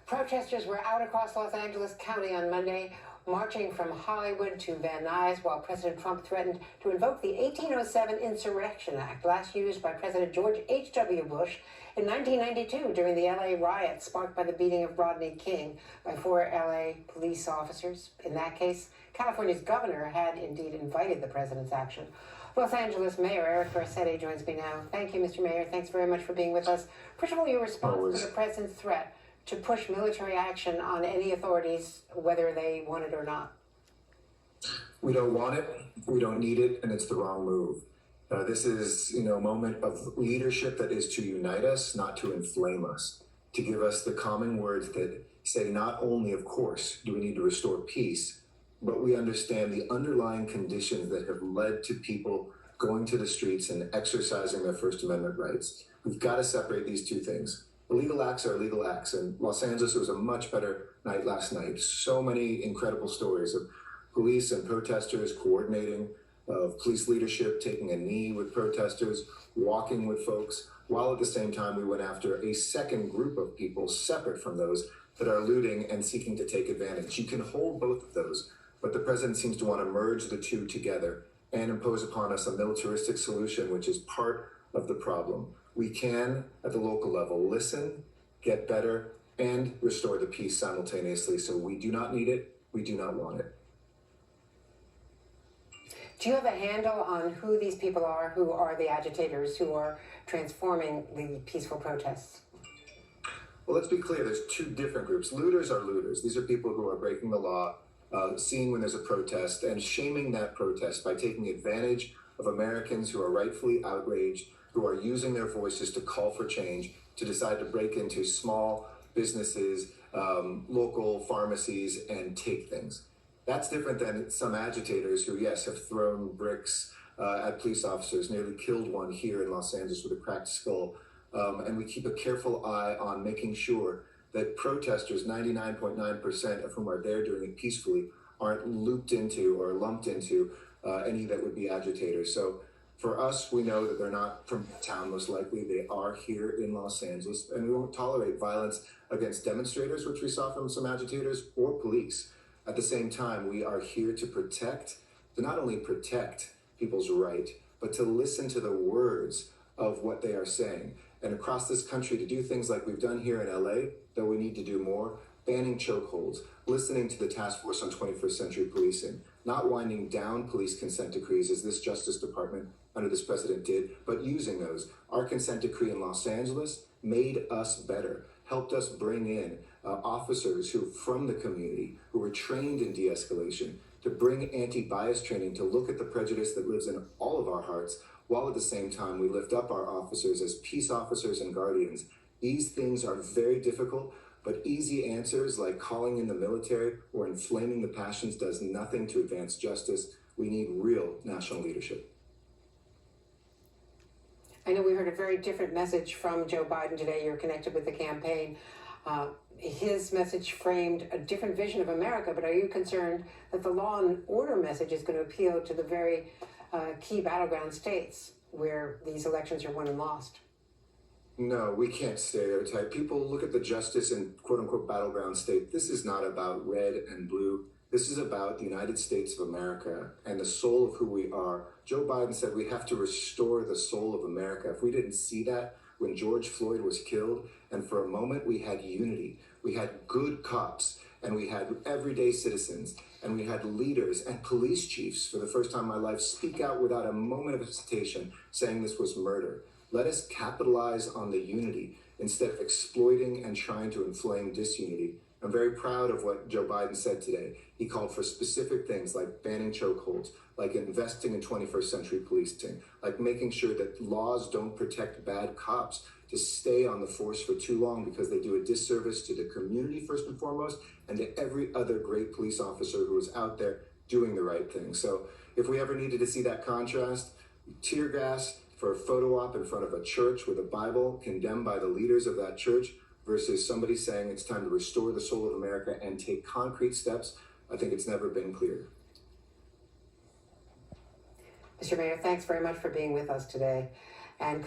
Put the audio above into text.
Protesters were out across Los Angeles County on Monday, marching from Hollywood to Van Nuys while President Trump threatened to invoke the 1807 Insurrection Act, last used by President George H.W. Bush in 1992 during the L.A. riots sparked by the beating of Rodney King by 4 L.A. police officers. In that case, California's governor had indeed invited the president's action. Los Angeles Mayor Eric Garcetti joins me now. Thank you, Mr. Mayor. Thanks very much for being with us. First of all, your response to the president's threat to push military action on any authorities, whether they want it or not. We don't want it, we don't need it, and it's the wrong move. This is, a moment of leadership that is to unite us, not to inflame us, to give us the common words that say not only, of course, do we need to restore peace, but we understand the underlying conditions that have led to people going to the streets and exercising their First Amendment rights. We've got to separate these two things. Illegal acts are illegal acts. In Los Angeles, it was a much better night last night. So many incredible stories of police and protesters coordinating, of police leadership taking a knee with protesters, walking with folks, while at the same time we went after a second group of people separate from those that are looting and seeking to take advantage. You can hold both of those, but the president seems to want to merge the two together and impose upon us a militaristic solution, which is part of the problem. We can, at the local level, listen, get better, and restore the peace simultaneously. So we do not need it. We do not want it. Do you have a handle on who these people are, who are the agitators, who are transforming the peaceful protests? Well, let's be clear. There's two different groups. Looters are looters. These are people who are breaking the law, seeing when there's a protest, and shaming that protest by taking advantage of Americans who are rightfully outraged, who are using their voices to call for change, to decide to break into small businesses, local pharmacies, and take things. That's different than some agitators who, yes, have thrown bricks at police officers, nearly killed one here in Los Angeles with a cracked skull. And we keep a careful eye on making sure that protesters, 99.9% of whom are there doing it peacefully, aren't looped into or lumped into any that would be agitators. So for us, we know that they're not from town, most likely. They are here in Los Angeles, and we won't tolerate violence against demonstrators, which we saw from some agitators, or police. At the same time, we are here to not only protect people's right, but to listen to the words of what they are saying. And across this country, to do things like we've done here in LA, though we need to do more, banning chokeholds, listening to the Task Force on 21st Century Policing, not winding down police consent decrees as this Justice Department under this president did, but using those. Our consent decree in Los Angeles made us better, helped us bring in officers who from the community who were trained in de-escalation, to bring anti-bias training, to look at the prejudice that lives in all of our hearts, while at the same time we lift up our officers as peace officers and guardians. These things are very difficult, but easy answers like calling in the military or inflaming the passions does nothing to advance justice. We need real national leadership. I know we heard a very different message from Joe Biden today. You're connected with the campaign. His message framed a different vision of America, but are you concerned that the law and order message is going to appeal to the very key battleground states where these elections are won and lost? No, we can't stereotype. People look at the justice in quote-unquote battleground state. This is not about red and blue. This is about the United States of America and the soul of who we are. Joe Biden said we have to restore the soul of America. If we didn't see that when George Floyd was killed, and for a moment we had unity, we had good cops, and we had everyday citizens, and we had leaders and police chiefs for the first time in my life speak out without a moment of hesitation saying this was murder. Let us capitalize on the unity instead of exploiting and trying to inflame disunity. I'm very proud of what Joe Biden said today. He called for specific things like banning chokeholds, like investing in 21st century policing, like making sure that laws don't protect bad cops to stay on the force for too long because they do a disservice to the community first and foremost, and to every other great police officer who is out there doing the right thing. So if we ever needed to see that contrast, tear gas for a photo op in front of a church with a Bible condemned by the leaders of that church versus somebody saying it's time to restore the soul of America and take concrete steps, I think it's never been clearer. Mr. Mayor, thanks very much for being with us today. And